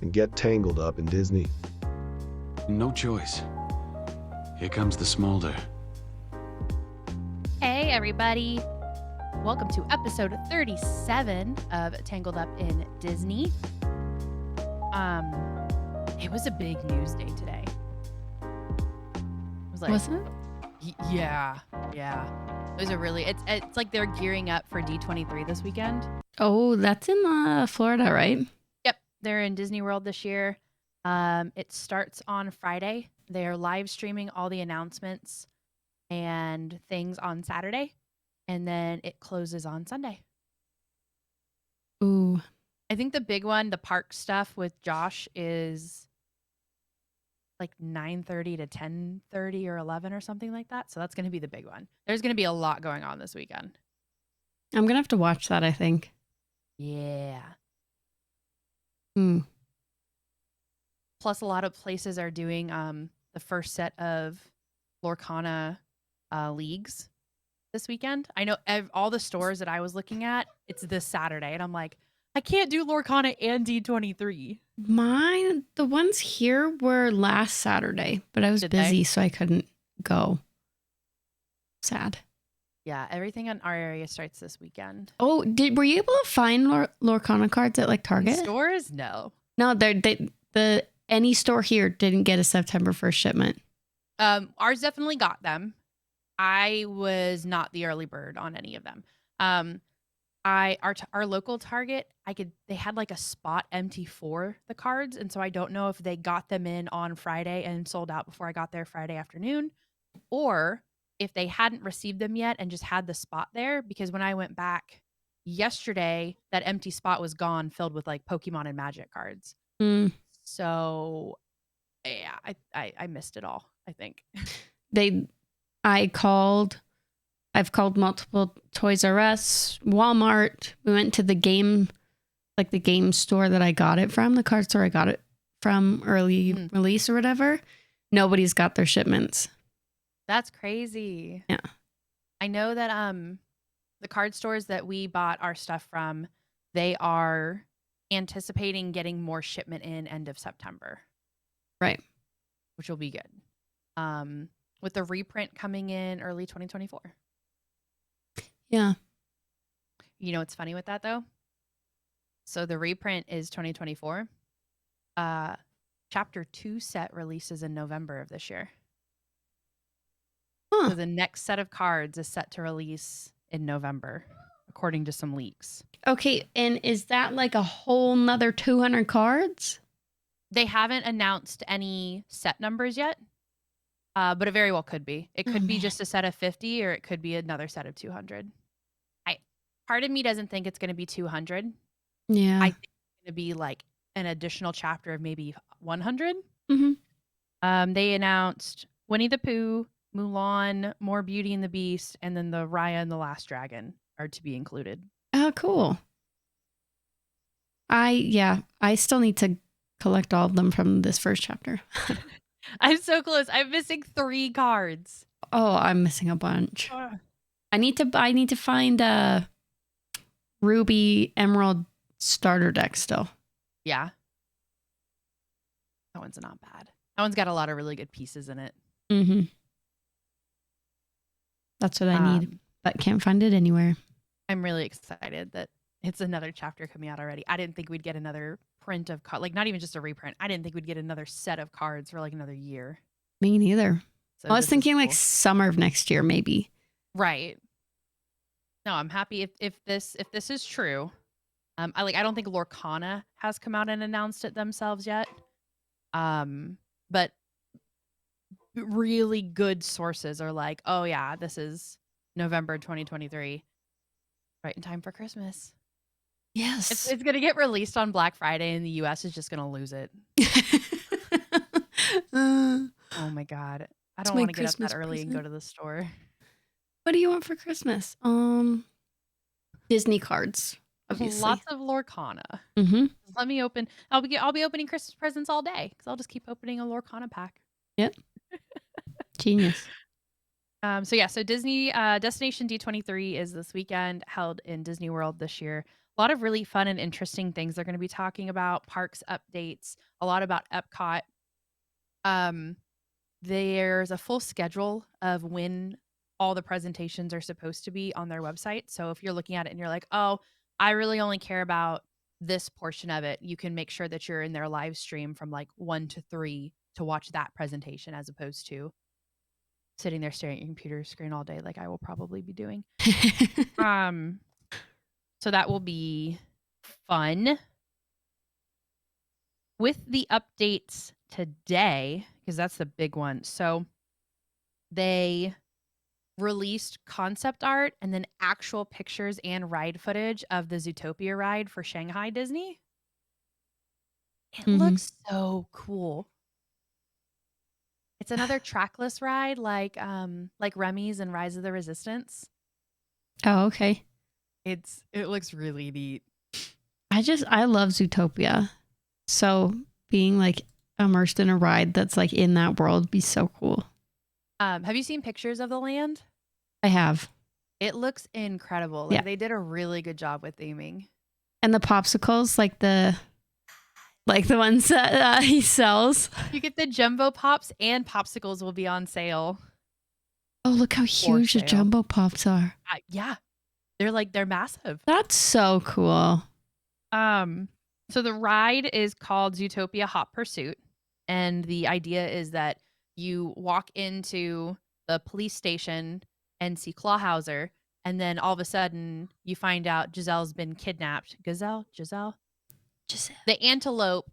and get tangled up in Disney. No choice. Here comes the smolder. Hey, everybody. Welcome to episode 37 of Tangled Up in Disney. It was a big news day today. It was like, Wasn't it? Yeah. It was a really, it's like they're gearing up for D23 this weekend. Oh, that's in Florida, right? Yep. They're in Disney World this year. It starts on Friday. They're live streaming all the announcements and things on Saturday. And then it closes on Sunday. Ooh. I think the big one, the park stuff with Josh, is like 9:30 to 10:30 or 11 or something like that. So that's going to be the big one. There's going to be a lot going on this weekend. I'm going to have to watch that, I think. Yeah. Hmm. Plus, a lot of places are doing the first set of Lorcana leagues this weekend. I know all the stores that I was looking at, it's this Saturday. And I'm like, I can't do Lorcana and D23. The ones here were last Saturday, but I was Did busy, they? so I couldn't go. Sad. Yeah, everything in our area starts this weekend. Oh, were you able to find Lorcana cards at like Target? Stores? No. No, any store here didn't get a September 1st shipment. Ours definitely got them. I was not the early bird on any of them. Our local Target, they had like a spot empty for the cards, and so I don't know if they got them in on Friday and sold out before I got there Friday afternoon, or if they hadn't received them yet and just had the spot there, because when I went back yesterday, that empty spot was gone, filled with like Pokemon and Magic cards. Mm. So yeah, I missed it all, I think. I've called multiple Toys R Us, Walmart. We went to the game store that I got it from, the card store I got it from, early release or whatever. Nobody's got their shipments. That's crazy. Yeah. I know that the card stores that we bought our stuff from, they are anticipating getting more shipment in end of September. Right. Which will be good. With the reprint coming in early 2024. Yeah. You know what's funny with that though? So the reprint is 2024. Chapter 2 set releases in November of this year. Huh. So the next set of cards is set to release in November, according to some leaks. Okay, and is that like a whole nother 200 cards? They haven't announced any set numbers yet, but it very well could be. It could be just a set of 50, or it could be another set of 200. Part of me doesn't think it's going to be 200. Yeah. I think it's going to be like an additional chapter of maybe 100. Mm-hmm. They announced Winnie the Pooh, Mulan, more Beauty and the Beast, and then the Raya and the Last Dragon are to be included. Oh, cool. I still need to collect all of them from this first chapter. I'm so close. I'm missing 3 cards. Oh, I'm missing a bunch. I need to find Ruby Emerald starter deck still. Yeah. That one's not bad. That one's got a lot of really good pieces in it. Mm-hmm. That's what I need, but can't find it anywhere. I'm really excited that it's another chapter coming out already. I didn't think we'd get another print of cards, like not even just a reprint. I didn't think we'd get another set of cards for like another year. Me neither. So I was thinking cool. like summer of next year, maybe. Right. No, I'm happy if this is true. I don't think Lorcana has come out and announced it themselves yet. But really good sources are like, oh yeah, this is November 2023, right in time for Christmas. Yes. It's gonna get released on Black Friday, and the U.S. is just gonna lose it. Oh my god, I don't want to get up that early and go to the store. What do you want for Christmas? Disney cards, obviously. Lots of Lorcana. Mm-hmm. Let me open. I'll be opening Christmas presents all day because I'll just keep opening a Lorcana pack. Yep. Genius. So Disney Destination D23 is this weekend, held in Disney World this year. A lot of really fun and interesting things they're going to be talking about, parks updates, a lot about Epcot. Um, there's a full schedule of when all the presentations are supposed to be on their website. So if you're looking at it and you're like, oh, I really only care about this portion of it, you can make sure that you're in their live stream from like 1 to 3 to watch that presentation as opposed to sitting there staring at your computer screen all day like I will probably be doing. So that will be fun. With the updates today, because that's the big one. So they released concept art and then actual pictures and ride footage of the Zootopia ride for Shanghai Disney. It looks so cool. It's another trackless ride like Remy's and Rise of the Resistance. Oh, okay. It looks really neat. I love Zootopia. So being like immersed in a ride that's like in that world would be so cool. Have you seen pictures of the land? I have. It looks incredible. Like, they did a really good job with theming. And the popsicles, like the ones that he sells. You get the jumbo pops and popsicles will be on sale. Oh, look how huge the jumbo pops are. Yeah. They're massive. That's so cool. So the ride is called Zootopia Hot Pursuit. And the idea is that you walk into the police station and see Clawhauser. And then all of a sudden you find out Giselle's been kidnapped. Giselle. The antelope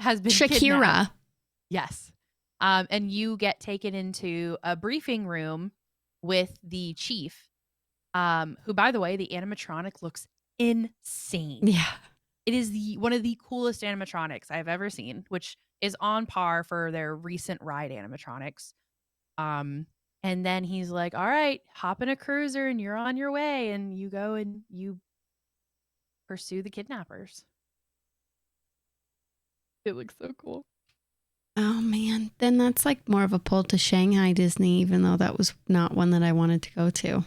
has been Shakira. kidnapped. Yes. And you get taken into a briefing room with the chief, who, by the way, the animatronic looks insane. Yeah. It is one of the coolest animatronics I've ever seen, which is on par for their recent ride animatronics. And then he's like, all right, hop in a cruiser and you're on your way. And you go and you pursue the kidnappers. It looks so cool. Oh, man. Then that's like more of a pull to Shanghai Disney, even though that was not one that I wanted to go to.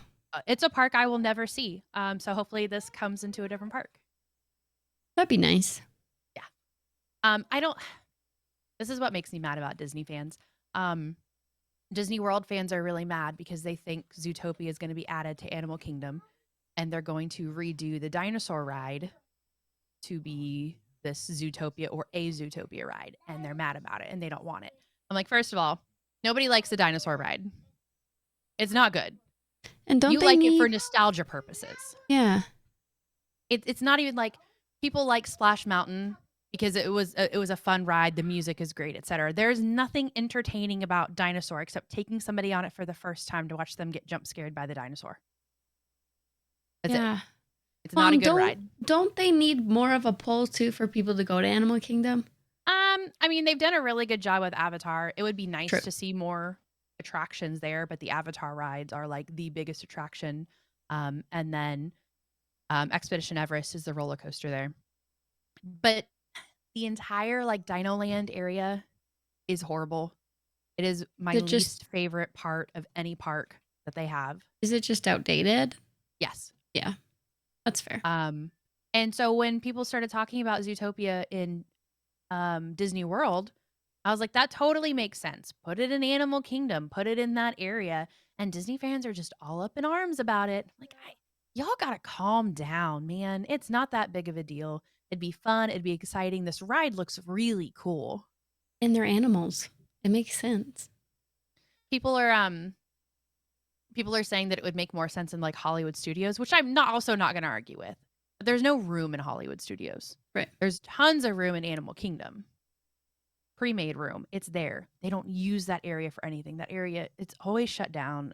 It's a park I will never see. So hopefully this comes into a different park. That'd be nice. Yeah. This is what makes me mad about Disney fans. Disney World fans are really mad because they think Zootopia is going to be added to Animal Kingdom and they're going to redo the dinosaur ride to be this Zootopia or a Zootopia ride. And they're mad about it and they don't want it. I'm like, first of all, nobody likes the dinosaur ride. It's not good. And don't you they like need... it for nostalgia purposes. Yeah. It's not even like people like Splash Mountain because it was a fun ride. The music is great, etc. There's nothing entertaining about Dinosaur except taking somebody on it for the first time to watch them get jump scared by the dinosaur. That's it. It's not a good ride. Don't they need more of a pull too for people to go to Animal Kingdom? I mean, they've done a really good job with Avatar. It would be nice True. to see more attractions there, but the Avatar rides are like the biggest attraction. And then Expedition Everest is the roller coaster there. But the entire like Dino Land area is horrible. It is my least favorite part of any park that they have. Is it just outdated? Yes. Yeah. That's fair. And so when people started talking about Zootopia in Disney World, I was like, that totally makes sense. Put it in Animal Kingdom, put it in that area. And Disney fans are just all up in arms about it. Like, y'all gotta calm down, man. It's not that big of a deal. It'd be fun. It'd be exciting. This ride looks really cool. And they're animals. It makes sense. People are saying that it would make more sense in like Hollywood Studios, which I'm also not going to argue with. But there's no room in Hollywood Studios. Right. There's tons of room in Animal Kingdom. Pre-made room. It's there. They don't use that area for anything. That area, it's always shut down.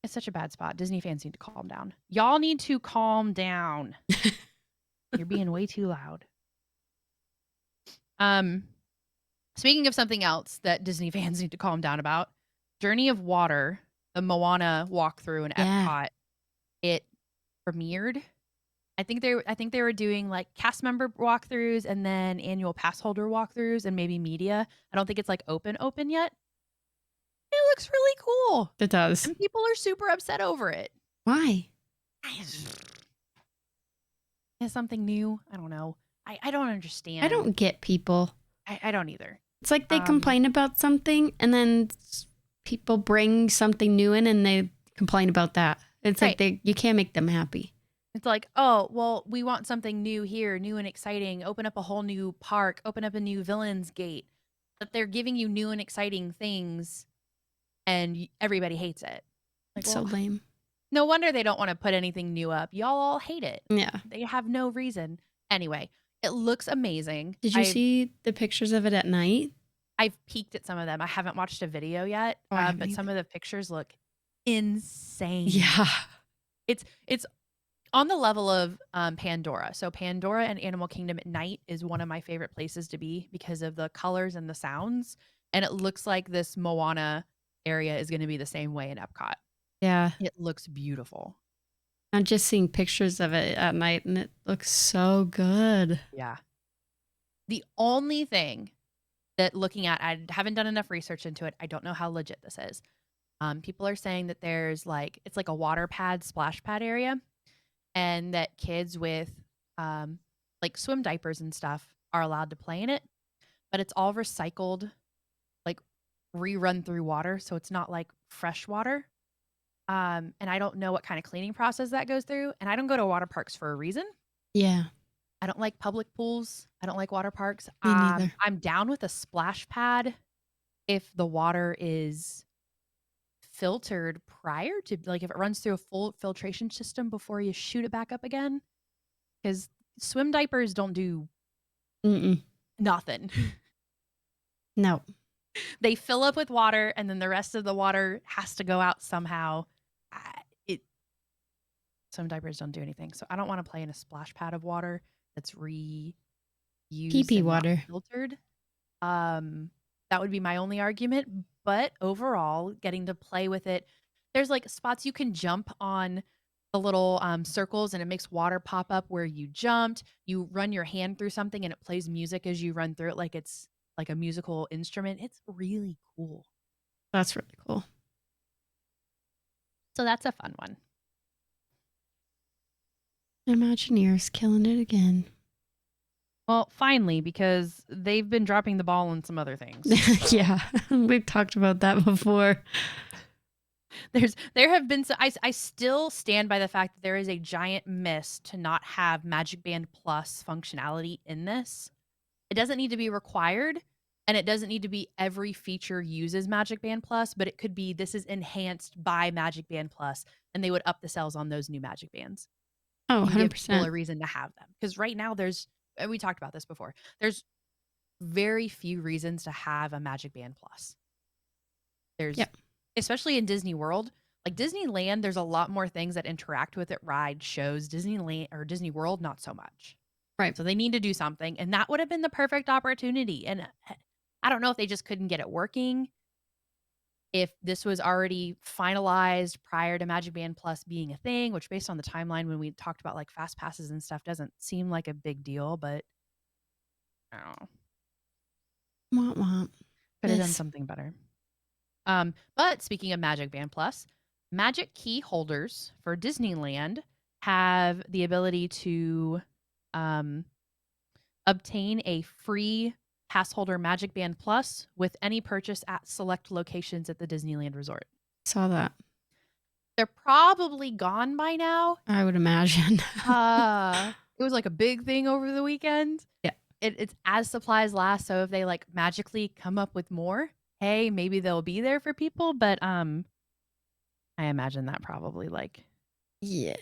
It's such a bad spot. Disney fans need to calm down. Y'all need to calm down. You're being way too loud. Speaking of something else that Disney fans need to calm down about, Journey of Water, the Moana walkthrough in Epcot, it premiered. I think they were doing like cast member walkthroughs and then annual pass holder walkthroughs and maybe media. I don't think it's like open yet. It looks really cool. It does. And people are super upset over it. Why? something new. I don't know. I don't understand. I don't get people. I don't either. It's like they Um, complain about something and then people bring something new in and they complain about that. It's like you can't make them happy. It's like, oh, well, we want something new here, new and exciting. Open up a whole new park, open up a new Villains Gate. But they're giving you new and exciting things, and everybody hates it. Like, It's so well, lame. no wonder they don't want to put anything new up. Y'all all hate it. Yeah. They have no reason. Anyway, it looks amazing. Did you see the pictures of it at night? I've peeked at some of them. I haven't watched a video yet, Oh, I haven't but some either. of the pictures look insane. Yeah. It's on the level of Pandora. So Pandora and Animal Kingdom at night is one of my favorite places to be because of the colors and the sounds. And it looks like this Moana area is going to be the same way in Epcot. Yeah. It looks beautiful. I'm just seeing pictures of it at night and it looks so good. Yeah. The only thing that looking at, I haven't done enough research into it. I don't know how legit this is. People are saying that there's it's like a water pad, splash pad area, and that kids with like swim diapers and stuff are allowed to play in it, but it's all recycled, like rerun through water, so it's not like fresh water. And I don't know what kind of cleaning process that goes through, and I don't go to water parks for a reason. Yeah. I don't like public pools. I don't like water parks. Me neither. I'm down with a splash pad if the water is filtered prior to, like, if it runs through a full filtration system before you shoot it back up again, because swim diapers don't do Mm-mm. nothing. No. They fill up with water and then the rest of the water has to go out somehow. Swim diapers don't do anything, so I don't want to play in a splash pad of water that's reused Pee-pee and not water. filtered. That would be my only argument, but overall, getting to play with it, there's like spots you can jump on the little circles and it makes water pop up where you jumped. You run your hand through something and it plays music as you run through it, like it's like a musical instrument. It's really cool. That's really cool. So that's a fun one. Imagineers killing it again. Well, finally, because they've been dropping the ball on some other things. Yeah. We've talked about that before. There have been I still stand by the fact that there is a giant miss to not have Magic Band Plus functionality in this. It doesn't need to be required, and it doesn't need to be every feature uses Magic Band Plus, but it could be this is enhanced by Magic Band Plus, and they would up the sales on those new Magic Bands. Oh, And give people a 100%. reason to have them. Because right now and we talked about this before, there's very few reasons to have a Magic Band Plus. There's, Yep. especially in Disney World, like Disneyland, there's a lot more things that interact with it, rides, shows. Disneyland or Disney World, not so much. Right. So they need to do something, and that would have been the perfect opportunity. And I don't know if they just couldn't get it working, if this was already finalized prior to Magic Band Plus being a thing, which based on the timeline when we talked about like fast passes and stuff doesn't seem like a big deal, but I don't know. Womp womp. Could have done Yes. something better. But speaking of Magic Band Plus, Magic Key holders for Disneyland have the ability to obtain a free pass holder Magic Band Plus with any purchase at select locations at the Disneyland Resort. Saw that. They're probably gone by now. I would imagine. It was like a big thing over the weekend. Yeah. It's as supplies last, so if they like magically come up with more, hey, maybe they'll be there for people, but I imagine that probably like Yeah.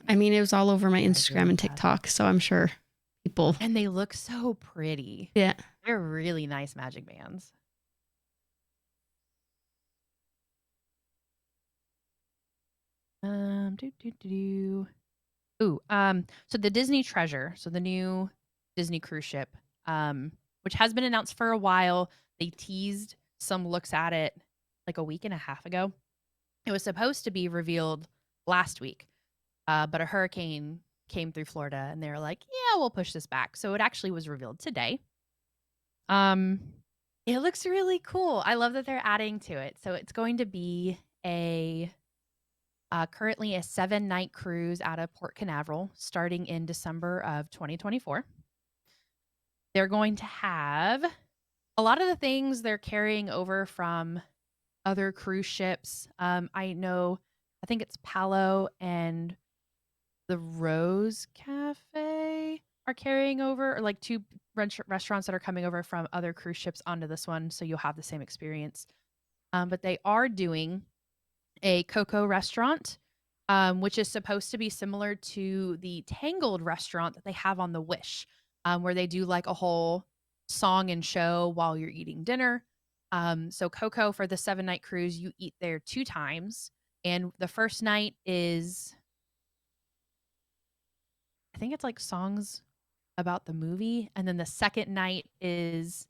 I mean, it was all over my Instagram and TikTok, so I'm sure people. and they look so pretty. Yeah. They're really nice Magic Bands. So the Disney Treasure, so the new Disney cruise ship, which has been announced for a while. They teased some looks at it like a week and a half ago. It was supposed to be revealed last week, but a hurricane came through Florida, and they were like, "Yeah, we'll push this back." So it actually was revealed today. It looks really cool. I love that they're adding to it. So it's going to be a Currently a 7-night cruise out of Port Canaveral starting in December of 2024. They're going to have a lot of the things they're carrying over from other cruise ships. I think it's Palo and the Rose Cafe are carrying over, or like two restaurants that are coming over from other cruise ships onto this one, so you'll have the same experience. But they are doing a Coco restaurant, which is supposed to be similar to the Tangled restaurant that they have on the Wish, where they do like a whole song and show while you're eating dinner. So Coco, for the 7-night cruise, you eat there 2 times. And the first night is, I think it's like songs about the movie. And then the second night is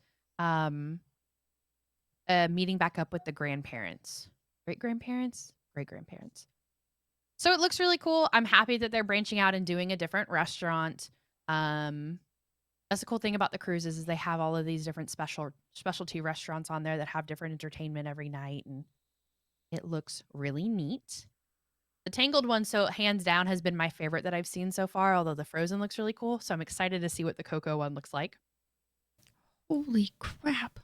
meeting back up with the grandparents. Great-grandparents? Great-grandparents. So it looks really cool. I'm happy that they're branching out and doing a different restaurant. That's the cool thing about the cruises is they have all of these different specialty restaurants on there that have different entertainment every night, and it looks really neat. The Tangled one, so hands down, has been my favorite that I've seen so far, although the Frozen looks really cool, so I'm excited to see what the Coco one looks like. Holy crap.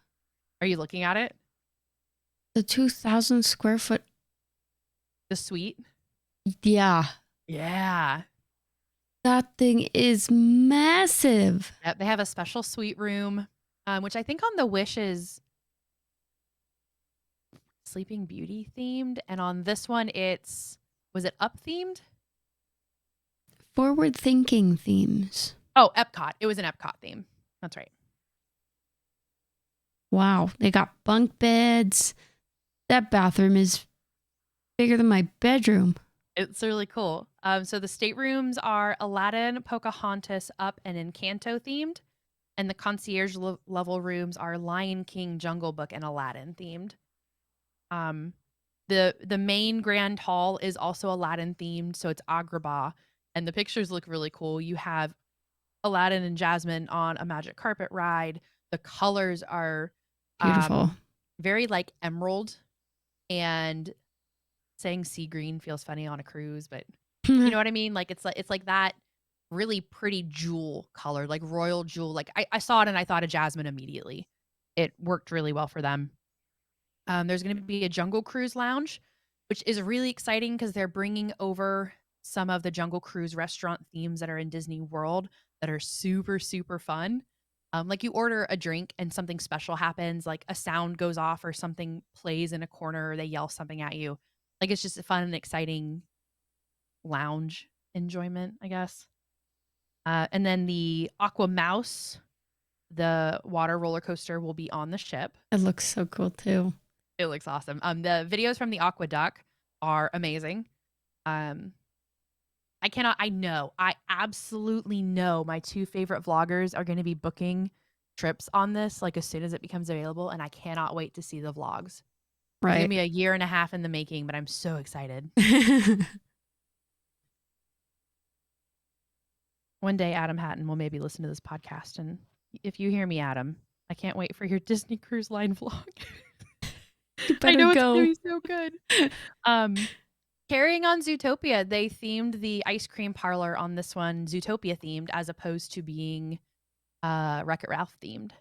Are you looking at it? The 2,000 square foot. The suite? Yeah. Yeah. That thing is massive. Yep, they have a special suite room, which I think on the Wish is Sleeping Beauty themed, and on this one was it Up themed? Forward thinking themes. Oh, Epcot. It was an Epcot theme. That's right. Wow. They got bunk beds. That bathroom is bigger than my bedroom. It's really cool. So the staterooms are Aladdin, Pocahontas, Up, and Encanto themed. And the concierge level rooms are Lion King, Jungle Book, and Aladdin themed. The main grand hall is also Aladdin themed, so it's Agrabah. And the pictures look really cool. You have Aladdin and Jasmine on a magic carpet ride. The colors are Beautiful. very like emerald, and saying sea green feels funny on a cruise, but you know what I mean? Like it's like that really pretty jewel color, like royal jewel. Like I saw it and I thought of Jasmine immediately. It worked really well for them. There's going to be a Jungle Cruise lounge, which is really exciting because they're bringing over some of the Jungle Cruise restaurant themes that are in Disney World that are super, super fun. Like you order a drink and something special happens, like a sound goes off or something plays in a corner or they yell something at you. Like it's just a fun and exciting lounge enjoyment, I guess. And then the Aqua Mouse, the water roller coaster, will be on the ship. It looks so cool too. It looks awesome. The videos from the Aqueduct are amazing. I absolutely know my 2 favorite vloggers are going to be booking trips on this like as soon as it becomes available, and I cannot wait to see the vlogs. Right. It's going to be a year and a half in the making, but I'm so excited. One day Adam Hatton will maybe listen to this podcast, and if you hear me, Adam, I can't wait for your Disney Cruise Line vlog. I know it's going to be so good. Carrying on Zootopia, they themed the ice cream parlor on this one Zootopia themed as opposed to being Wreck-It Ralph themed.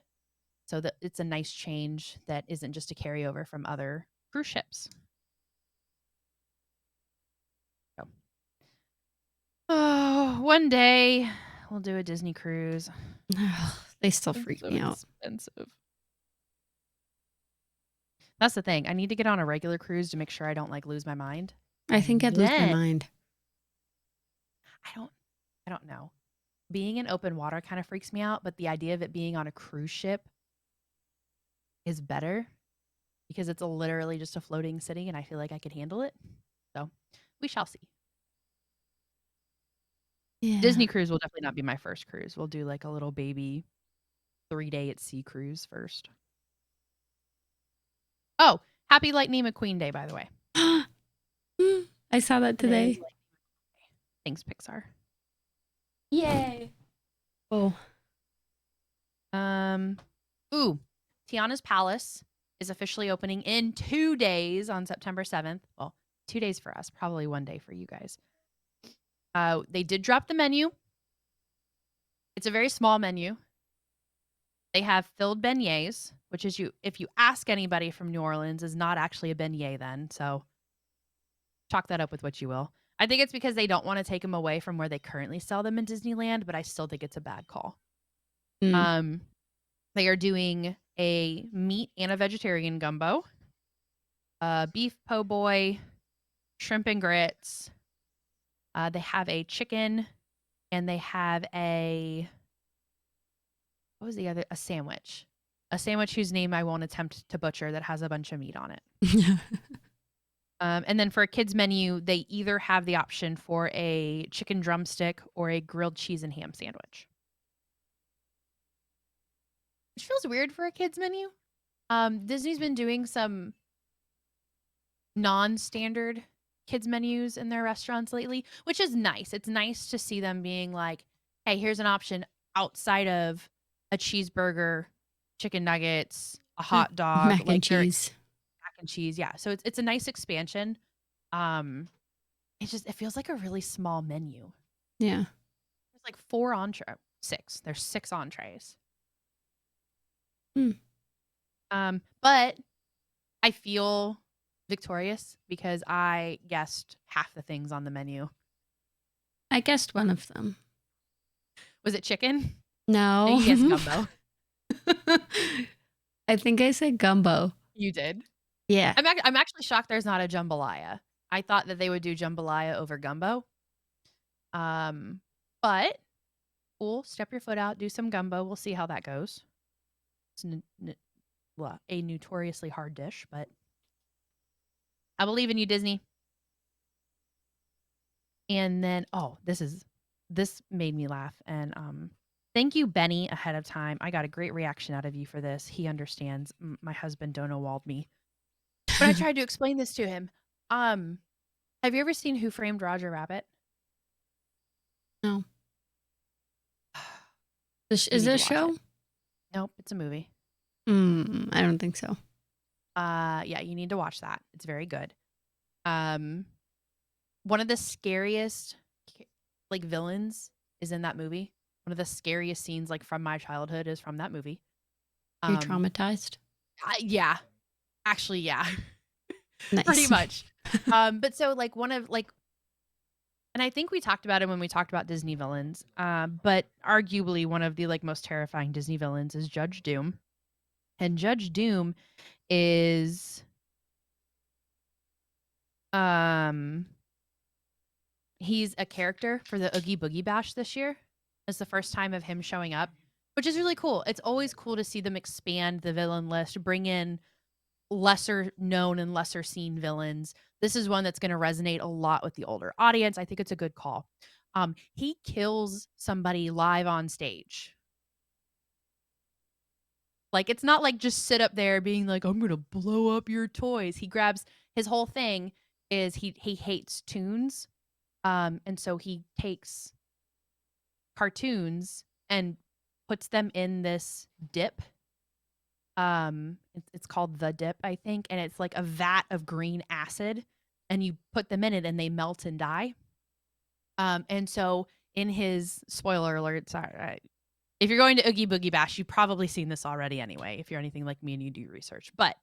So that it's a nice change that isn't just a carryover from other cruise ships. So. Oh, one day we'll do a Disney cruise. They still freak me out. Expensive. That's the thing. I need to get on a regular cruise to make sure I don't like lose my mind. I think I'd lose my mind. I don't know. Being in open water kind of freaks me out, but the idea of it being on a cruise ship is better because it's literally just a floating city and I feel like I could handle it. So we shall see. Yeah. Disney cruise will definitely not be my first cruise. We'll do like a little baby 3-day at sea cruise first. Oh, happy Lightning McQueen Day, by the way. I saw that today. Thanks, Pixar. Yay. Oh. Tiana's Palace is officially opening in 2 days on September 7th. Well, 2 days for us, probably 1 day for you guys. They did drop the menu. It's a very small menu. They have filled beignets, which is if you ask anybody from New Orleans, is not actually a beignet then. So chalk that up with what you will. I think it's because they don't want to take them away from where they currently sell them in Disneyland, but I still think it's a bad call. Mm. They are doing a meat and a vegetarian gumbo, beef po' boy, shrimp and grits. They have a chicken, and they have what was the other? A sandwich. A sandwich whose name I won't attempt to butcher that has a bunch of meat on it. And then for a kids menu, they either have the option for a chicken drumstick or a grilled cheese and ham sandwich. Which feels weird for a kids menu. Disney's been doing some non-standard kids menus in their restaurants lately, which is nice. It's nice to see them being like, hey, here's an option outside of a cheeseburger, chicken nuggets, a hot dog, Mac and cheese. Mac and cheese, yeah. So it's a nice expansion. It feels like a really small menu. Yeah. There's like 4 entrees, 6. There's 6 entrees. But I feel victorious because I guessed half the things on the menu. I guessed one of them. Was it chicken? No. You guessed gumbo. I think I said gumbo. You did. Yeah. I'm actually shocked there's not a jambalaya. I thought that they would do jambalaya over gumbo. But cool. Step your foot out. Do some gumbo. We'll see how that goes. It's a notoriously hard dish, but I believe in you, Disney. And then, this made me laugh. And thank you, Benny, ahead of time. I got a great reaction out of you for this. He understands. My husband Dono walled me. But I tried to explain this to him. Have you ever seen Who Framed Roger Rabbit? No. Is there a show? Nope, it's a movie. I don't think so. Yeah, you need to watch that. It's very good. One of the scariest villains is in that movie. One of the scariest scenes from my childhood is from that movie. You're traumatized? Yeah. Actually, yeah. Nice. Pretty much. But so one of and I think we talked about it when we talked about Disney villains. But arguably one of the most terrifying Disney villains is Judge Doom. And Judge Doom is he's a character for the Oogie Boogie Bash this year. It's the first time of him showing up, which is really cool. It's always cool to see them expand the villain list, bring in lesser known and lesser seen villains. This is one that's going to resonate a lot with the older audience. I think it's a good call. He kills somebody live on stage. It's not just sit up there being like, I'm going to blow up your toys. He grabs, his whole thing is he hates toons. And so he takes cartoons and puts them in this dip. It's called the dip, I think. And it's like a vat of green acid, and you put them in it and they melt and die. And so in his, spoiler alert, sorry, if you're going to Oogie Boogie Bash, you've probably seen this already anyway, if you're anything like me and you do research. But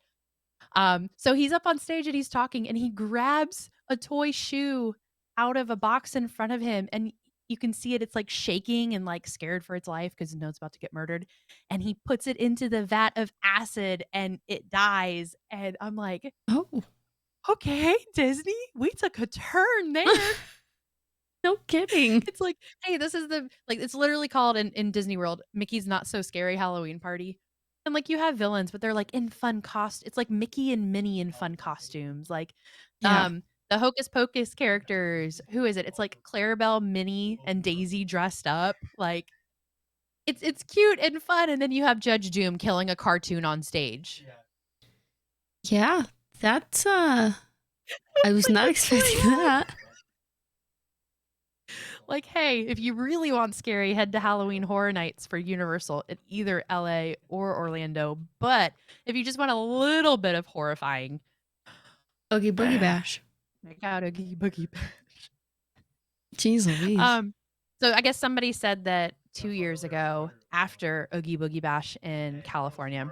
so he's up on stage and he's talking, and he grabs a toy shoe out of a box in front of him, and you can see it. It's shaking and scared for its life because it knows it's about to get murdered. And he puts it into the vat of acid and it dies. And I'm like, oh, okay, Disney, we took a turn there. No kidding. It's hey, this is it's literally called in Disney World, Mickey's Not So Scary Halloween Party. And you have villains, but they're in fun it's like Mickey and Minnie in fun costumes. Yeah. The Hocus Pocus characters, who is it? It's Clarabelle, Minnie, and Daisy dressed up. It's cute and fun. And then you have Judge Doom killing a cartoon on stage. Yeah, that's I was not expecting that. Hey, if you really want scary, head to Halloween Horror Nights for Universal at either LA or Orlando. But if you just want a little bit of horrifying, Oogie Boogie Bash. Check out Oogie Boogie Bash. Jeez Louise. So I guess somebody said that 2 years ago, after Oogie Boogie Bash in California,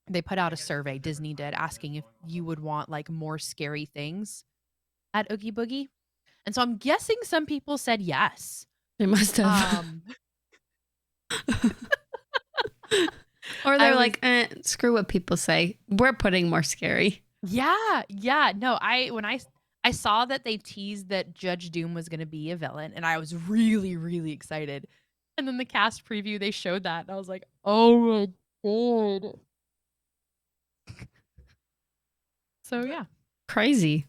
they put out a survey, Disney did, asking if you would want like more scary things at Oogie Boogie. And so I'm guessing some people said yes. They must have. Um, Or I they're was- like, screw what people say. We're putting more scary. yeah. No, when I saw that they teased that Judge Doom was going to be a villain, and I was really, really excited. And then the cast preview, they showed that, and I was like, oh my god. So yeah, Crazy.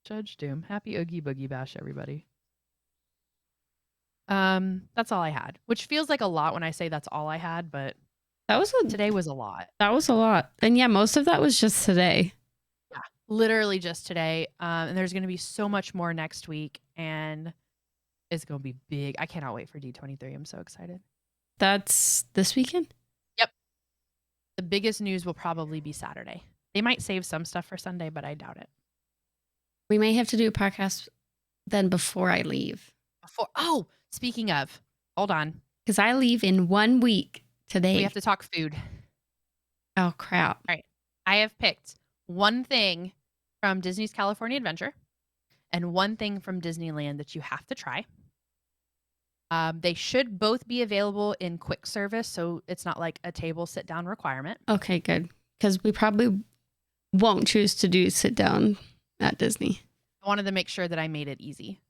Judge Doom. Happy Oogie Boogie Bash, everybody. That's all I had, which feels like a lot when I say that's all I had, but That was today was a lot. That was a lot. And yeah, most of that was just today. Yeah, literally just today. And there's going to be so much more next week, and it's going to be big. I cannot wait for D23. I'm so excited. That's this weekend? The biggest news will probably be Saturday. They might save some stuff for Sunday, but I doubt it. We may have to do a podcast then before I leave. Speaking of, hold on. Because I leave in 1 week today. We have to talk food. Oh, crap. I have picked one thing from Disney's California Adventure and one thing from Disneyland that you have to try. They should both be available in quick service, so it's not like a table sit down requirement. Okay, good. Because we probably won't choose to do sit down at Disney. I wanted to make sure that I made it easy.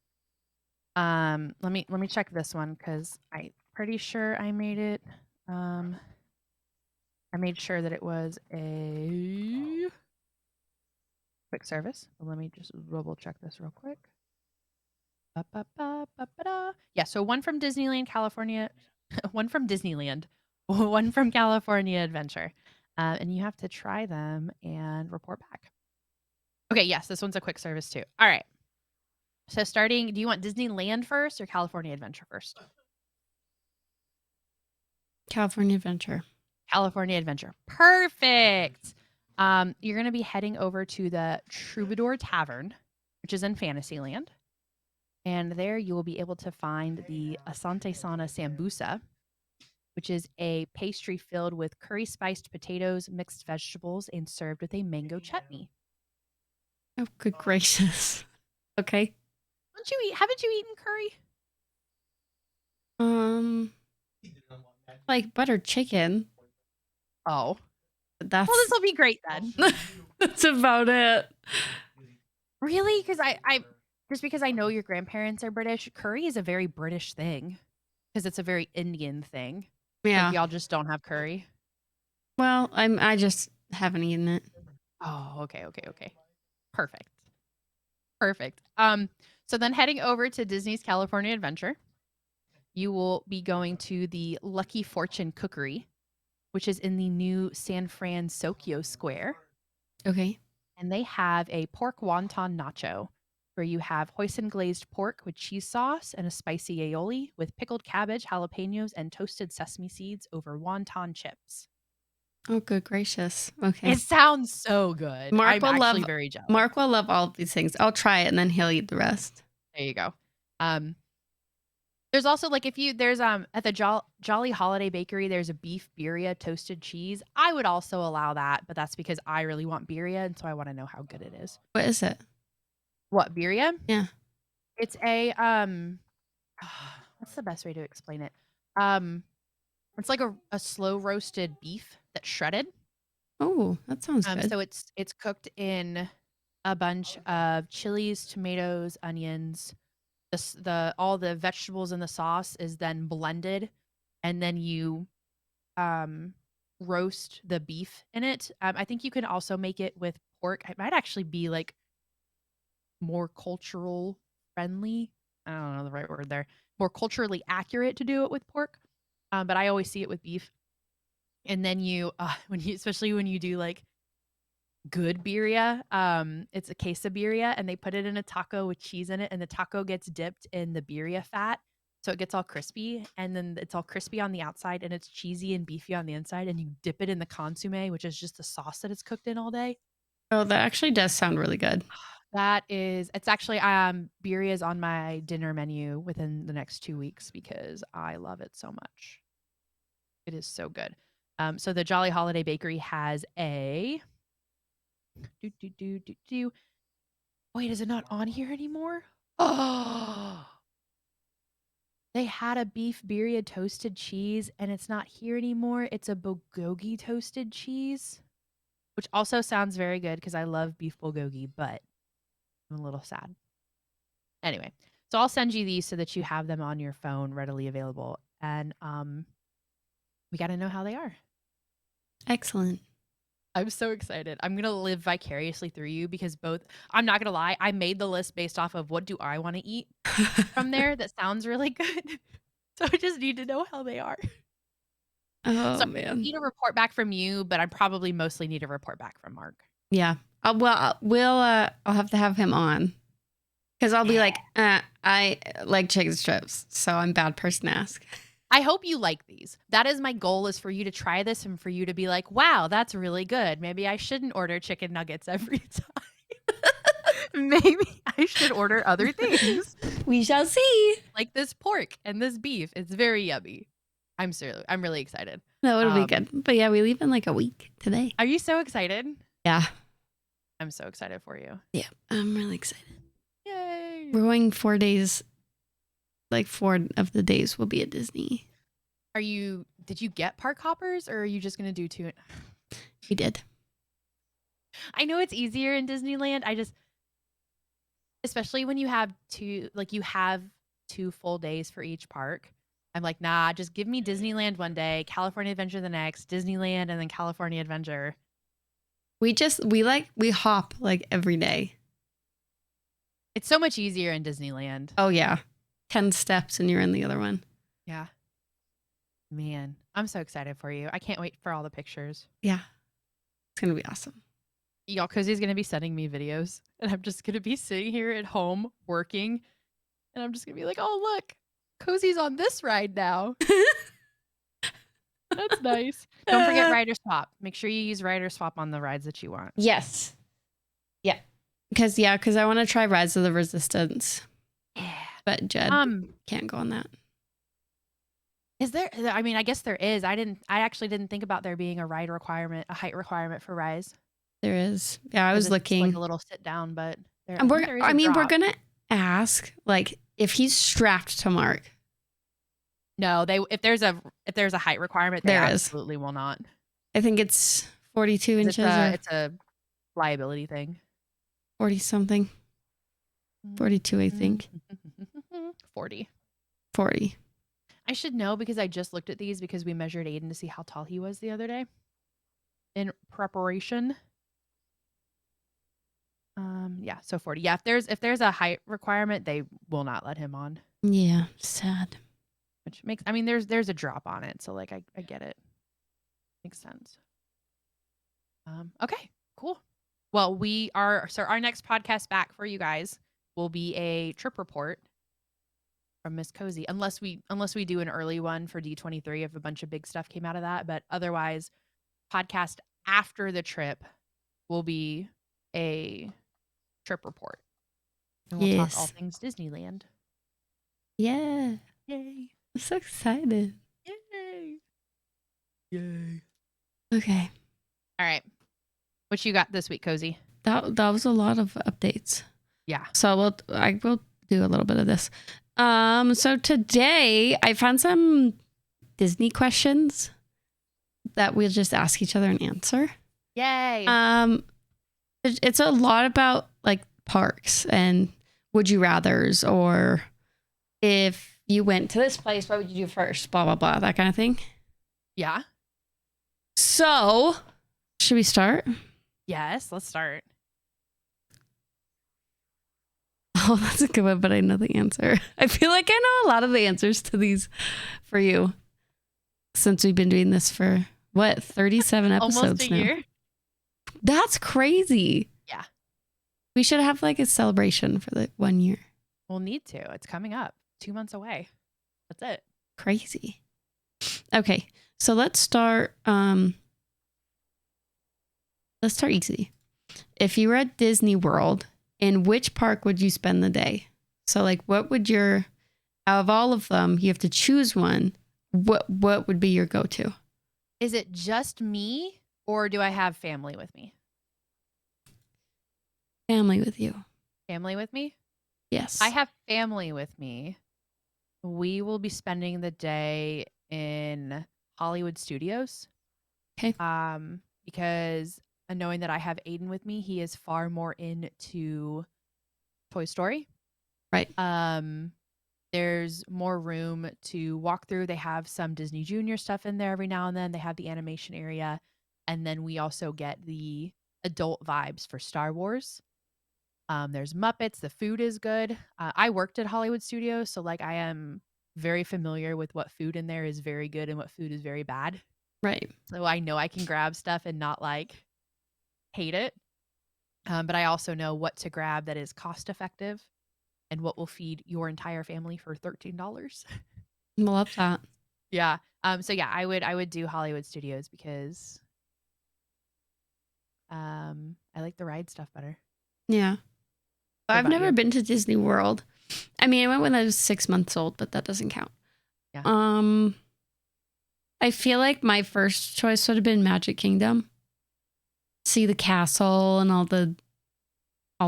Let me check this one because I'm pretty sure I made it. I made sure that it was a quick service. But let me just double check this real quick. Ba-ba-ba-ba-ba-da. Yeah, so one from Disneyland, California, one from Disneyland, one from California Adventure. And you have to try them and report back. Okay, yes, this one's a quick service too. All right. So starting, do you want Disneyland first or California Adventure first? California Adventure. California Adventure. Perfect. You're going to be heading over to the Troubadour Tavern, which is in Fantasyland. And there you will be able to find the Asante Sana Sambusa, which is a pastry filled with curry spiced potatoes, mixed vegetables, and served with a mango chutney. Oh, good gracious. Okay. Haven't you eaten curry? Like buttered chicken. Oh. That's Well, this will be great then. that's about it. Really? Because I just because I know your grandparents are British, curry is a very British thing. Because it's a very Indian thing. Yeah. Like, y'all just don't have curry. Well, I just haven't eaten it. Oh, okay. Perfect. So then heading over to Disney's California Adventure, you will be going to the Lucky Fortune Cookery, which is in the new San Francisco Square. Okay. And they have a pork wonton nacho where you have hoisin glazed pork with cheese sauce and a spicy aioli with pickled cabbage, jalapenos, and toasted sesame seeds over wonton chips. Oh, good gracious. Okay. It sounds so good. Mark I'm will actually love- very jealous. Mark will love all of these things. I'll try it and then he'll eat the rest. There you go. There's also like there's at the Jolly Holiday Bakery, there's a beef birria toasted cheese. I would also allow that, but that's because I really want birria, and so I want to know how good it is. What is it? What, birria? Yeah. It's a what's the best way to explain it? It's like a slow roasted beef that's shredded. Oh, that sounds good. So it's cooked in a bunch of chilies, tomatoes, onions. All the vegetables in the sauce is then blended, and then you roast the beef in it. I think you can also make it with pork. It might actually be like more cultural friendly. I don't know the right word there. More culturally accurate to do it with pork. But I always see it with beef. And then especially when you do like good birria, it's a quesabirria, and they put it in a taco with cheese in it, and the taco gets dipped in the birria fat, so it gets all crispy, and then it's all crispy on the outside, and it's cheesy and beefy on the inside, and you dip it in the consomme, which is just the sauce that it's cooked in all day. Oh, that actually does sound really good. That is, it's actually birria is on my dinner menu within the next 2 weeks because I love it so much. It is so good. So the Jolly Holiday Bakery has a do do do do do. Wait, is it not on here anymore? Oh, they had a beef birria toasted cheese, and it's not here anymore. It's a bulgogi toasted cheese, which also sounds very good because I love beef bulgogi, but I'm a little sad. Anyway, so I'll send you these so that you have them on your phone readily available. And we got to know how they are. Excellent. I'm so excited. I'm going to live vicariously through you because I'm not going to lie, I made the list based off of what do I want to eat from there that sounds really good. So I just need to know how they are. Oh, So I man. need a report back from you, but I probably mostly need a report back from Mark. Yeah. I'll have to have him on because I'll be like, I like chicken strips, so I'm a bad person to ask. I hope you like these. That is my goal, is for you to try this and for you to be like, wow, that's really good. Maybe I shouldn't order chicken nuggets every time. Maybe I should order other things We shall see. like this pork and this beef. It's very yummy. I'm really excited. That would be good. But yeah, we leave in like a week today. Are you so excited? Yeah. I'm so excited for you. Yeah. I'm really excited. Yay. We're going 4 days. Like 4 of the days will be at Disney. Did you get park hoppers or are you just going to do 2? We did. I know it's easier in Disneyland. Especially when you have 2 full days for each park. I'm like, nah, just give me Disneyland one day, California Adventure the next, Disneyland, and then California Adventure. We hop like every day. It's so much easier in Disneyland. Oh yeah. 10 steps and you're in the other one. Yeah. Man, I'm so excited for you. I can't wait for all the pictures. Yeah. It's going to be awesome. Y'all, Cozy's going to be sending me videos and I'm just going to be sitting here at home working and I'm just going to be like, oh, look, Cozy's on this ride now. That's nice. Don't forget Rider Swap. Make sure you use Rider Swap on the rides that you want. Yes. Yeah. Because I want to try Rise of the Resistance. Yeah. But Jed can't go on that. Is there? I mean, I guess there is. I actually didn't think about there being a height requirement for Rise. There is. Yeah, I was looking. Like a little sit down, but there. And we're gonna ask like if he's strapped to Mark. No, if there's a height requirement, they absolutely will not. I think it's 42 inches. It's a liability thing. 40 something. 42, I think. 40. I should know because I just looked at these because we measured Aiden to see how tall he was the other day in preparation. Yeah, so 40. Yeah, if there's a height requirement, they will not let him on. Yeah, sad. Which makes, I mean, there's a drop on it, so like I get it. Makes sense. Okay, cool. Well, our next podcast back for you guys will be a trip report from Miss Cozy, unless we do an early one for D23 if a bunch of big stuff came out of that. But otherwise, podcast after the trip will be a trip report, and we'll talk all things Disneyland. Yeah, yay! I'm so excited. Yay! Okay. All right. What you got this week, Cozy? That was a lot of updates. Yeah. So I will do a little bit of this. So today I found some Disney questions that we'll just ask each other and answer. Yay. It's a lot about like parks and would you rathers, or if you went to this place, what would you do first? Blah, blah, blah, that kind of thing. Yeah. So should we start? Yes, let's start. Oh, that's a good one, but I know the answer. I feel like I know a lot of the answers to these for you since we've been doing this for, 37 episodes almost a now. year. That's crazy. Yeah. We should have like a celebration for the 1 year. We'll need to. It's coming up. 2 months away. That's it. Crazy. Okay, so let's start easy. If you were at Disney World in which park would you spend the day? So like what would your, out of all of them, you have to choose one. What would be your go-to? Is it just me or do I have family with me? Family with you. Family with me? Yes. I have family with me. We will be spending the day in Hollywood Studios. Okay. Because knowing that I have Aiden with me, he is far more into Toy Story. Right. There's more room to walk through. They have some Disney Junior stuff in there every now and then. They have the animation area. And then we also get the adult vibes for Star Wars. There's Muppets. The food is good. I worked at Hollywood Studios, so like I am very familiar with what food in there is very good and what food is very bad. Right. So I know I can grab stuff and not like hate it. But I also know what to grab that is cost effective and what will feed your entire family for $13. Love that. Yeah. So yeah, I would do Hollywood Studios because I like the ride stuff better. Yeah. What I've about never you? been to Disney World. I mean, I went when I was 6 months old, but that doesn't count. Yeah. I feel like my first choice would have been Magic Kingdom. See the castle and all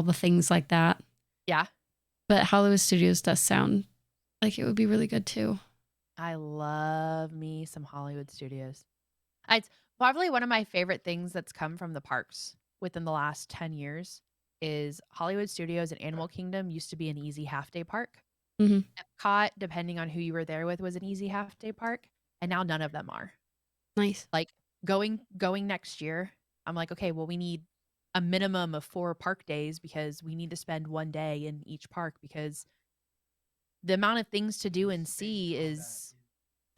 the things like that. Yeah. But Hollywood Studios does sound like it would be really good too. I love me some Hollywood Studios. It's probably one of my favorite things that's come from the parks within the last 10 years is Hollywood Studios and Animal Kingdom used to be an easy half-day park. Mhm. Epcot, depending on who you were there with, was an easy half-day park, and now none of them are. Nice. Like going next year, I'm like, okay, well, we need a minimum of 4 park days because we need to spend one day in each park because the amount of things to do and see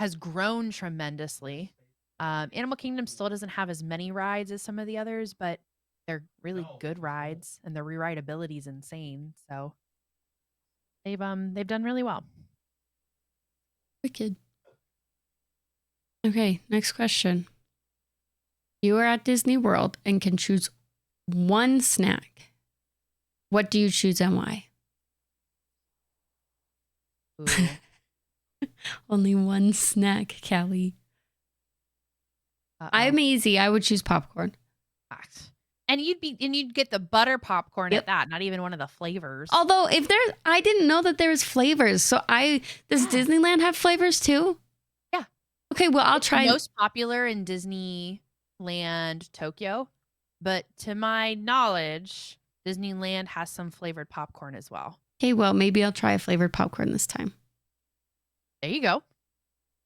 has grown tremendously. Animal Kingdom still doesn't have as many rides as some of the others, but they're really good rides and their rewritability is insane. So they've done really well. Wicked. Okay, next question. You are at Disney World and can choose one snack. What do you choose and why? Ooh. Only one snack, Callie. I'm easy. I would choose popcorn. And you'd get the butter popcorn Yep. at that, not even one of the flavors. Although I didn't know that there was flavors. So does Disneyland have flavors too? Yeah. Okay, well I'll It's try. most popular in Disneyland Tokyo, but to my knowledge, Disneyland has some flavored popcorn as well. Okay, well maybe I'll try a flavored popcorn this time. There you go.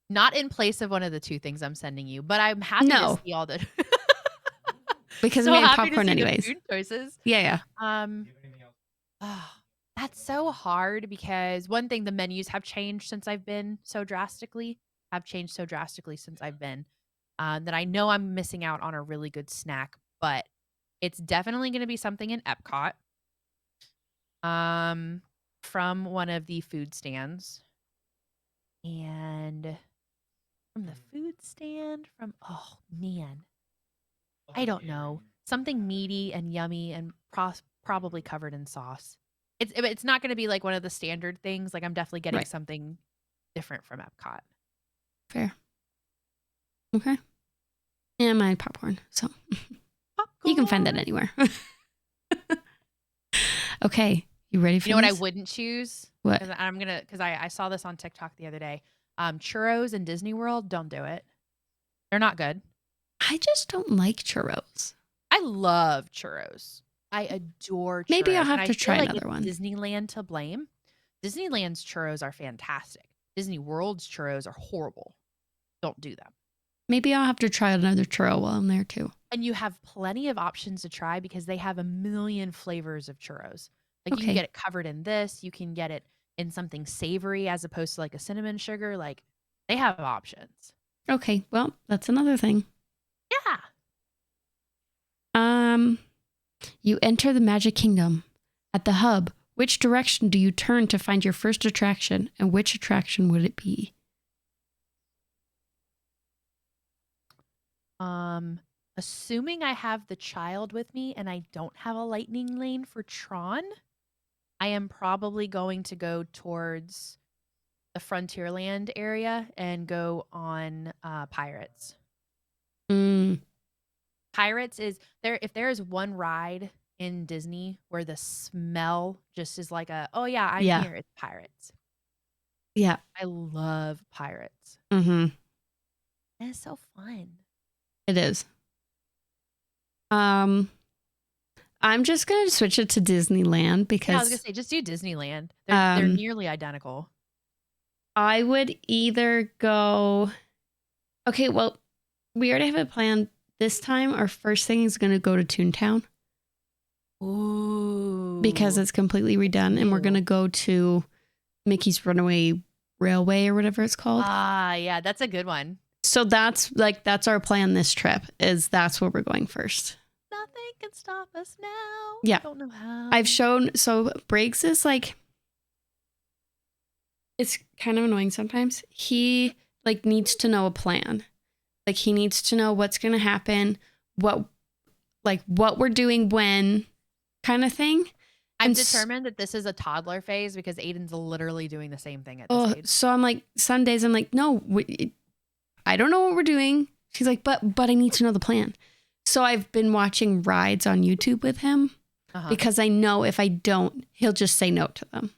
Not in place of one of the 2 things I'm sending you, but I'm happy No. to see all the Because so we had happy to popcorn see the anyways. food choices. Yeah. That's so hard because one thing, the menus have changed since I've been that I know I'm missing out on a really good snack, but it's definitely going to be something in Epcot. From one of the food stands. And from the food stand oh man. I don't know. Something meaty and yummy and probably covered in sauce. It's not going to be like one of the standard things. Like I'm definitely getting Right. something different from Epcot. Fair. Okay. Yeah, my popcorn. So Popcorn. you can find that anywhere. Okay. You ready for You know what I this? wouldn't choose? What? Because I saw this on TikTok the other day. Churros in Disney World, don't do it. They're not good. I just don't like churros. I love churros. I adore churros. Maybe I'll have and to I feel try like another it's one. Disneyland to blame. Disneyland's churros are fantastic. Disney World's churros are horrible. Don't do them. Maybe I'll have to try another churro while I'm there too. And you have plenty of options to try because they have a million flavors of churros. Like you Okay. can get it covered in this, you can get it in something savory as opposed to like a cinnamon sugar. Like they have options. Okay. Well, that's another thing. Yeah. You enter the Magic Kingdom. At the hub, which direction do you turn to find your first attraction, and which attraction would it be? assuming I have the child with me and I don't have a lightning lane for Tron, I am probably going to go towards the Frontierland area and go on Pirates. Mm, Pirates is there. If there is one ride in Disney where the smell just is like oh yeah, I'm Yeah. here, it's Pirates. yeah. I love Pirates. Mm-hmm. And it's so fun. It is. I'm just gonna switch it to Disneyland because Yeah, I was gonna say just do Disneyland. They're nearly identical. I would either go. Okay, well, we already have it planned. This time, our first thing is going to go to Toontown Ooh. because it's completely redone, and we're new. going to go to Mickey's Runaway Railway or whatever it's called. Ah, yeah, that's a good one. So that's our plan this trip. That's where we're going first. Nothing can stop us now. Yeah. I don't know how. I've shown so Briggs is like, it's kind of annoying sometimes. He like needs to know a plan. Like he needs to know what's going to happen, what we're doing when, kind of thing. I've And determined that this is a toddler phase because Aiden's literally doing the same thing at this age. So I'm like, some days I'm like, no, I don't know what we're doing. She's like, but I need to know the plan. So I've been watching rides on YouTube with him because I know if I don't, he'll just say no to them.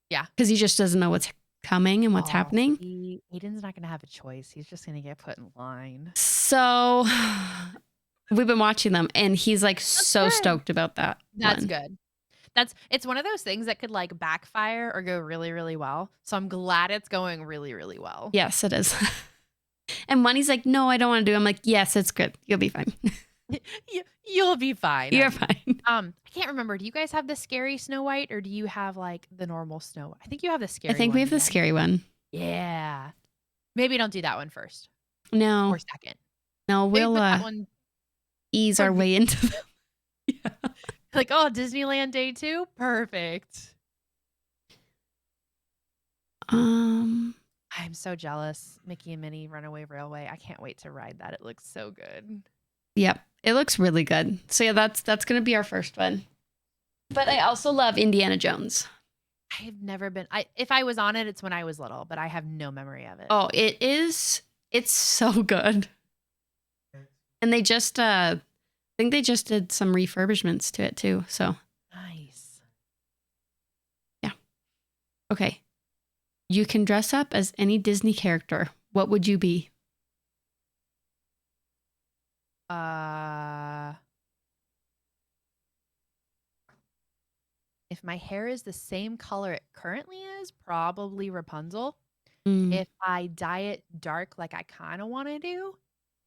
Yeah. Because he just doesn't know what's coming and what's happening. Aiden's not going to have a choice. He's just going to get put in line. So we've been watching them and he's like so good. stoked about that. That's one. good. It's one of those things that could like backfire or go really, really well. So I'm glad it's going really, really well. Yes, it is. And when he's like, no, I don't want to do it. I'm like, yes, it's good. You'll be fine. You'll be fine. You're fine. I can't remember. Do you guys have the scary Snow White or do you have like the normal Snow White? I think you have the scary one. I think we have the again. scary one. Yeah. Maybe don't do that one first No. or second. No, Maybe we'll put that one ease our way into them. Yeah. like, oh, Disneyland Day 2? Perfect. I'm so jealous. Mickey and Minnie Runaway Railway. I can't wait to ride that. It looks so good. Yep. It looks really good. So yeah, that's going to be our first one. But I also love Indiana Jones. I have never been. If I was on it, it's when I was little, but I have no memory of it. Oh, it is. It's so good. And they just, I think they just did some refurbishments to it too. So nice. Yeah. Okay. You can dress up as any Disney character. What would you be? If my hair is the same color it currently is, probably Rapunzel. Mm. If I dye it dark like I kind of want to do,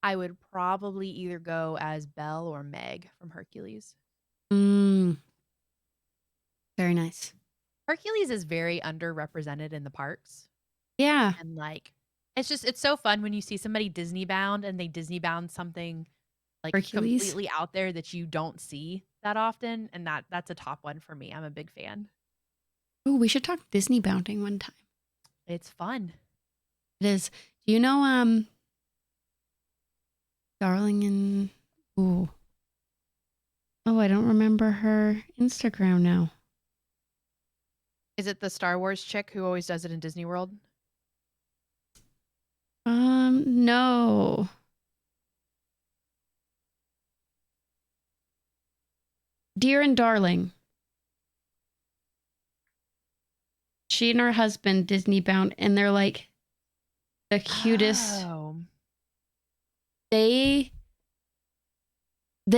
I would probably either go as Belle or Meg from Hercules. Very nice. Hercules is very underrepresented in the parks. Yeah. And like, it's so fun when you see somebody Disney bound and they Disney bound something like Hercules? completely out there that you don't see that often. And that's a top one for me. I'm a big fan. Oh, we should talk Disney bounding one time. It's fun. It is. Do you know, Darling and, ooh. Oh, I don't remember her Instagram now. Is it the Star Wars chick who always does it in Disney World? No. Dear and Darling. She and her husband Disney bound, and they're like the cutest. Oh. They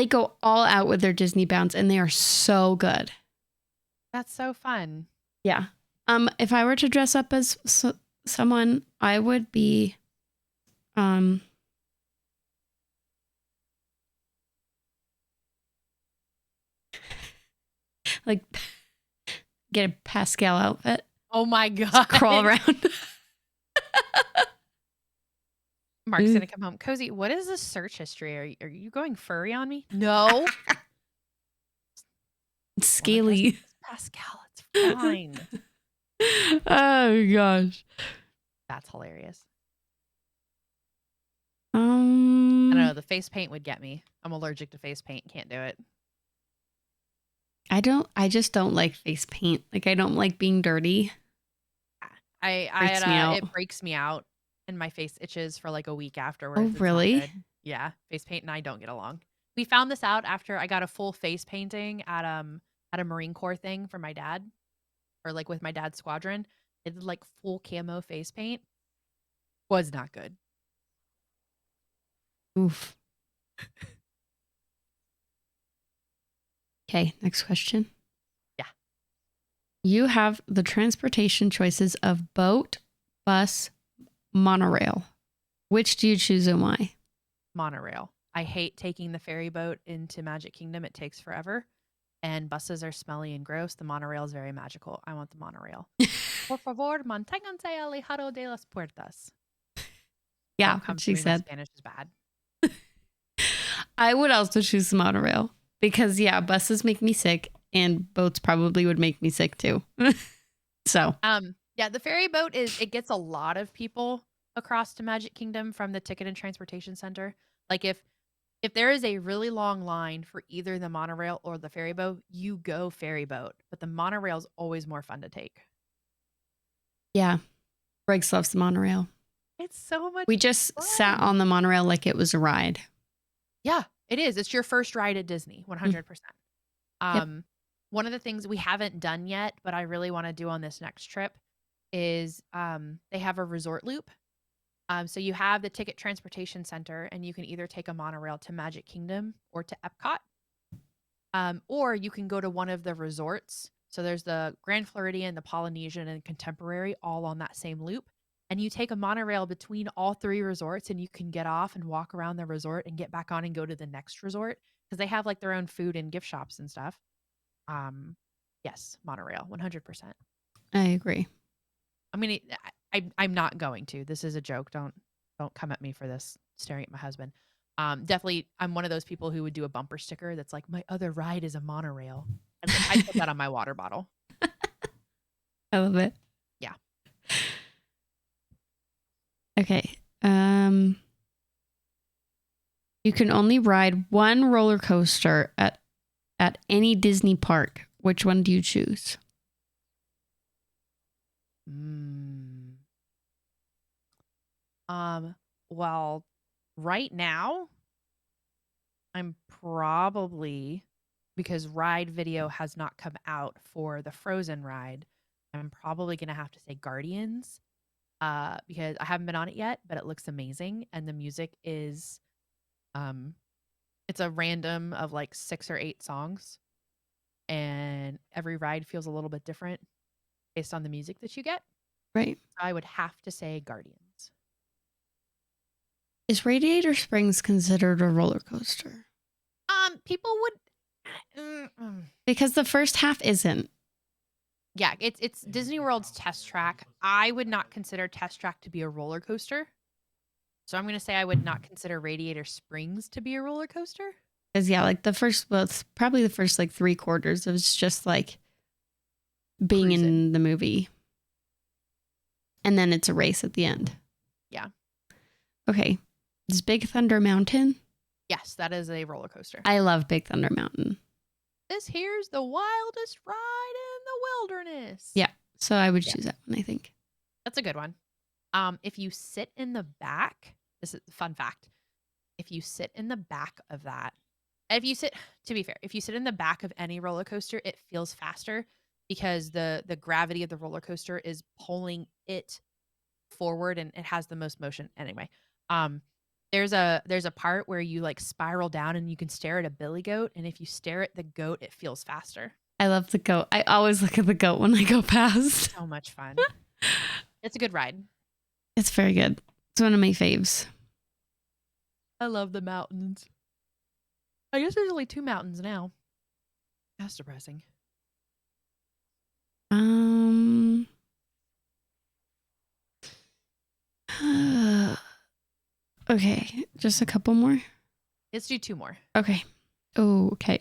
go all out with their Disney bounds, and they are so good. That's so fun. Yeah. If I were to dress up as someone, I would be, like, get a Pascal outfit, Oh my God. just crawl around. Mark's gonna come home. Cozy, what is the search history? Are you going furry on me? No. Scaly. Pascal, it's fine. Oh gosh. That's hilarious. And And know. The face paint would get me. I'm allergic to face paint. Can't do it. I just don't like face paint. Like, I don't like being dirty. Freaks me out. It breaks me out, and my face itches for like a week afterwards. Oh, It's not really? good. Yeah, face paint and I don't get along. We found this out after I got a full face painting at a Marine Corps thing for my dad, or like with my dad's squadron. They did like full camo face paint. Was not good. Oof. Okay, next question. Yeah. You have the transportation choices of boat, bus, monorail. Which do you choose and why? Monorail. I hate taking the ferry boat into Magic Kingdom. It takes forever. And buses are smelly and gross. The monorail is very magical. I want the monorail. Por favor, manténganse alejado de las puertas. Yeah, Don't come she to me, my said. Spanish is bad. I would also choose the monorail because, yeah, buses make me sick and boats probably would make me sick too. So, Yeah, the ferry boat it gets a lot of people across to Magic Kingdom from the Ticket and Transportation Center. Like if there is a really long line for either the monorail or the ferry boat, you go ferry boat. But the monorail is always more fun to take. yeah, Briggs loves the monorail. It's so much We just fun. sat on the monorail like it was a ride. Yeah, it is. It's your first ride at Disney, 100%. One of the things we haven't done yet, but I really want to do on this next trip is they have a resort loop. So you have the Ticket Transportation Center, and you can either take a monorail to Magic Kingdom or to Epcot. Or you can go to one of the resorts. So there's the Grand Floridian, the Polynesian, and Contemporary all on that same loop. And you take a monorail between all three resorts, and you can get off and walk around the resort and get back on and go to the next resort because they have like their own food and gift shops and stuff. Yes, monorail, 100%. I agree. I mean, I'm not going to. This is a joke. Don't come at me for this. Staring at my husband. Definitely, I'm one of those people who would do a bumper sticker that's like, my other ride is a monorail. And I put that on my water bottle. I love it. Yeah. Okay. You can only ride one roller coaster at any Disney park. Which one do you choose? Well, right now, I'm probably, because ride video has not come out for the Frozen ride, I'm probably gonna have to say Guardians. Because I haven't been on it yet, but it looks amazing, and the music is, it's a random of like 6 or 8 songs, and every ride feels a little bit different based on the music that you get. Right. I would have to say Guardians. Is Radiator Springs considered a roller coaster? People would, Because the first half isn't. yeah, it's Disney World's Test Track. I would not consider Test Track to be a roller coaster, so I'm gonna say I would not consider Radiator Springs to be a roller coaster. Because, yeah, like it's probably the first like 3/4 of it's just like being Cruising. in the movie. And then it's a race at the end. Yeah. Okay. Is Big Thunder Mountain? Yes, that is a roller coaster. I love Big Thunder Mountain. This here's the wildest ride in the wilderness. Yeah. So I would choose that one, I think. That's a good one. If you sit in the back, this is a fun fact. If you sit in the back of that, to be fair, if you sit in the back of any roller coaster, it feels faster because the gravity of the roller coaster is pulling it forward and it has the most motion. Anyway, there's a part where you like spiral down and you can stare at a billy goat, and if you stare at the goat, it feels faster. I love the goat. I always look at the goat when I go past. So much fun. It's a good ride. It's very good. It's one of my faves. I love the mountains. I guess there's only 2 mountains now. That's depressing. Okay, just a couple more. Let's do 2 more. Okay. Oh, okay.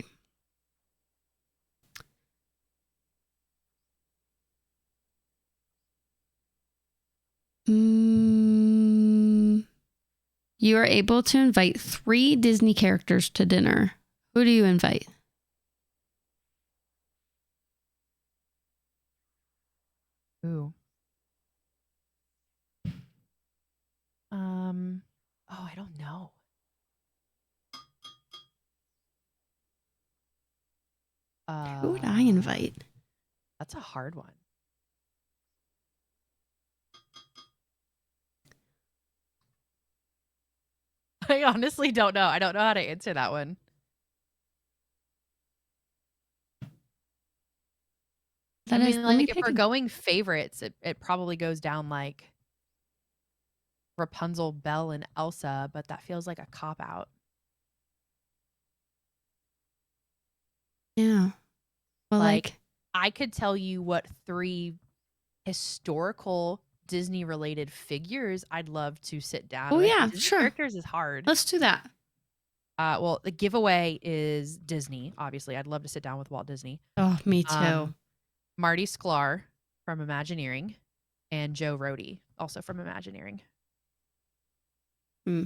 You are able to invite 3 Disney characters to dinner. Who do you invite? Ooh. Oh, I don't know. Who would I invite? That's a hard one. I honestly don't know. I don't know how to answer that one. That I is, mean, let me like, if pick we're a, going favorites, it probably goes down like Rapunzel, Belle, and Elsa, but that feels like a cop out. yeah. Well, Like, I could tell you what 3 historical Disney related figures I'd love to sit down oh with. yeah, Disney sure. characters is hard. Let's do that. Well, the giveaway is Disney. Obviously, I'd love to sit down with Walt Disney. Oh, me too. Marty Sklar from Imagineering, and Joe Rohde, also from Imagineering. Hmm.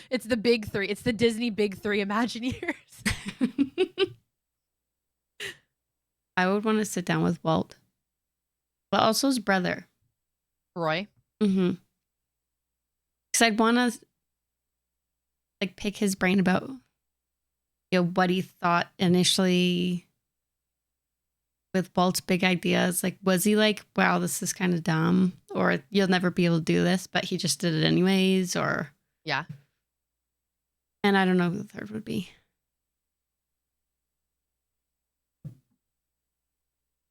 It's the big 3. It's the Disney big 3 Imagineers. I would want to sit down with Walt, but also his brother. Roy. Mm-hmm. Because I'd want to like pick his brain about what he thought initially with Walt's big ideas. Like, was he like, wow, this is kind of dumb, or you'll never be able to do this, but he just did it anyways, or Yeah. And I don't know who the third would be.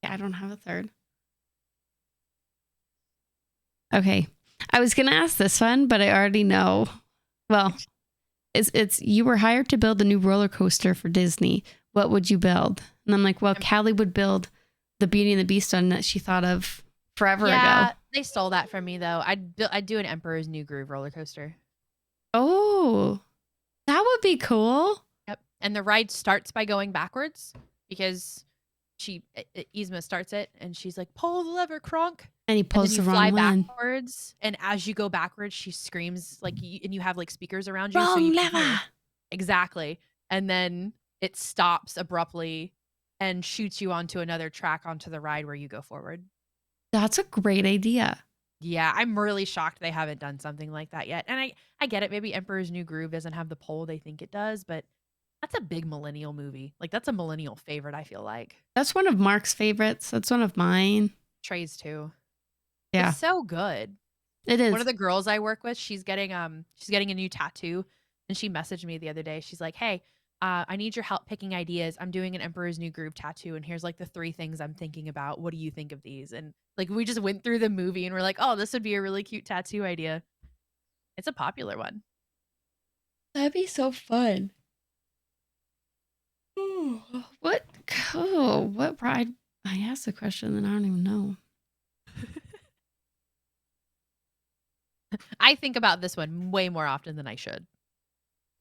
Yeah, I don't have a third. Okay. I was going to ask this one, but I already know. Well, it's you were hired to build a new roller coaster for Disney. What would you build? And I'm like, well, Callie would build the Beauty and the Beast one that she thought of forever ago. They stole that from me though. I'd do an Emperor's New Groove roller coaster. Oh, that would be cool. Yep. And the ride starts by going backwards because Yzma starts it and she's like, pull the lever, Kronk. And he pulls and the then you fly wrong one. backwards, and as you go backwards, she screams like, and you have like speakers around you, Wrong so you can lever. hear. Exactly. And then it stops abruptly and shoots you onto another track onto the ride where you go forward. That's a great idea. Yeah, I'm really shocked they haven't done something like that yet. And I get it. Maybe Emperor's New Groove doesn't have the pull they think it does, but that's a big millennial movie. Like, that's a millennial favorite, I feel like. That's one of Mark's favorites. That's one of mine. Trey's too. Yeah. It's so good. It is. One of the girls I work with, she's getting a new tattoo, and she messaged me the other day. She's like, "Hey, I need your help picking ideas. I'm doing an Emperor's New Groove tattoo, and here's like the 3 things I'm thinking about. What do you think of these?" And like, we just went through the movie, and we're like, "Oh, this would be a really cute tattoo idea." It's a popular one. That'd be so fun. What? Oh, what ride? I asked the question, and I don't even know. I think about this one way more often than I should.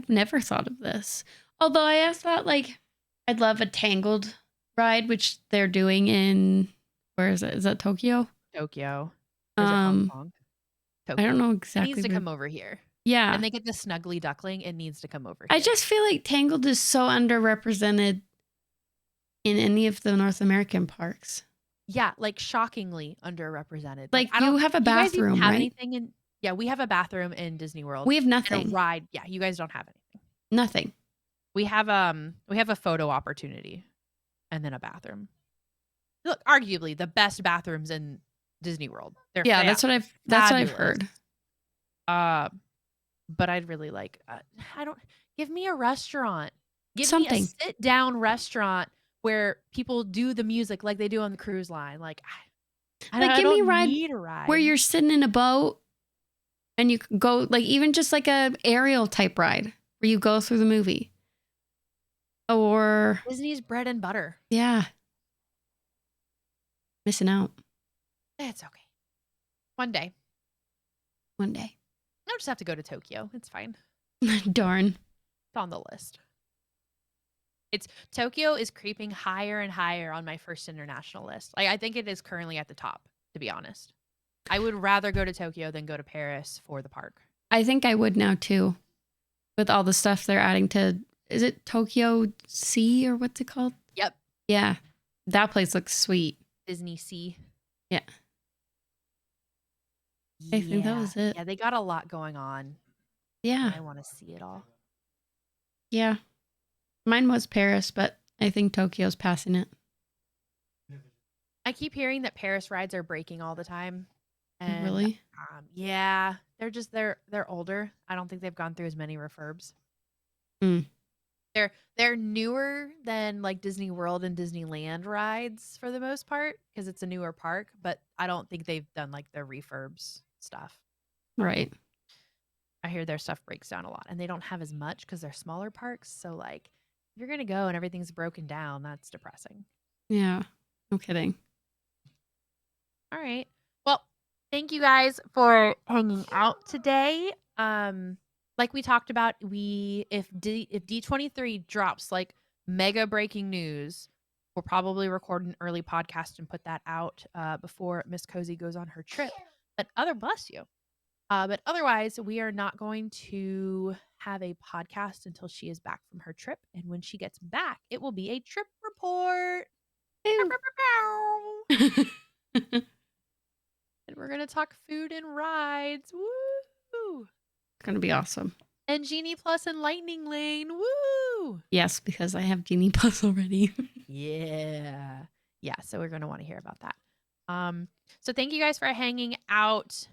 I've never thought of this. Although I asked that, like, I'd love a Tangled ride, which they're doing in, where is it? Is that Tokyo? Tokyo. Or is it Hong Kong? I don't know It exactly. needs to come over here. Yeah. And they get the Snuggly Duckling. It needs to come over here. I just feel like Tangled is so underrepresented in any of the North American parks. Yeah, like shockingly underrepresented. Like, you have a bathroom, have right? Anything in? Yeah, we have a bathroom in Disney World. We have And nothing. a ride. Yeah, you guys don't have anything. Nothing. We have a photo opportunity, and then a bathroom. Look, arguably the best bathrooms in Disney World. They're That's what I've heard. But I'd really like. Give me a restaurant. Give Something. me a sit down restaurant where people do the music like they do on the cruise line. Like, Like, give me a need a ride where you're sitting in a boat and you can go, like, even just like a aerial type ride where you go through the movie. Or Disney's bread and butter. yeah. Missing out. It's okay. One day. One day. I'll just have to go to Tokyo. It's fine. Darn. It's on the list. Tokyo is creeping higher and higher on my first international list. Like, I think it is currently at the top, to be honest. I would rather go to Tokyo than go to Paris for the park. I think I would now too, with all the stuff they're adding to. Is it Tokyo Sea or what's it called? Yep. Yeah, that place looks sweet. Disney Sea. Yeah. I think that was it. Yeah, they got a lot going on. Yeah, I want to see it all. yeah. Mine was Paris, but I think Tokyo's passing it. I keep hearing that Paris rides are breaking all the time. And, Really? yeah, they're older. I don't think they've gone through as many refurbs. Mm. They're newer than like Disney World and Disneyland rides for the most part because it's a newer park, but I don't think they've done like the refurbs stuff. Right. I hear their stuff breaks down a lot and they don't have as much because they're smaller parks. So like if you're gonna go and everything's broken down, that's depressing. Yeah. No kidding. All right. Well, thank you guys for hanging out today. Like we talked about, if D23 drops like mega breaking news, we'll probably record an early podcast and put that out before Miss Cozy goes on her trip. But bless you. But otherwise, we are not going to have a podcast until she is back from her trip. And when she gets back, it will be a trip report. And we're going to talk food and rides. Woo! It's gonna be awesome. And Genie Plus and Lightning Lane. Woo! Yes, because I have Genie Plus already. Yeah. Yeah, so we're going to want to hear about that. So thank you guys for hanging out.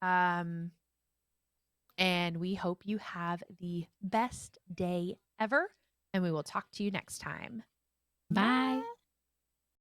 And we hope you have the best day ever. And we will talk to you next time. Bye.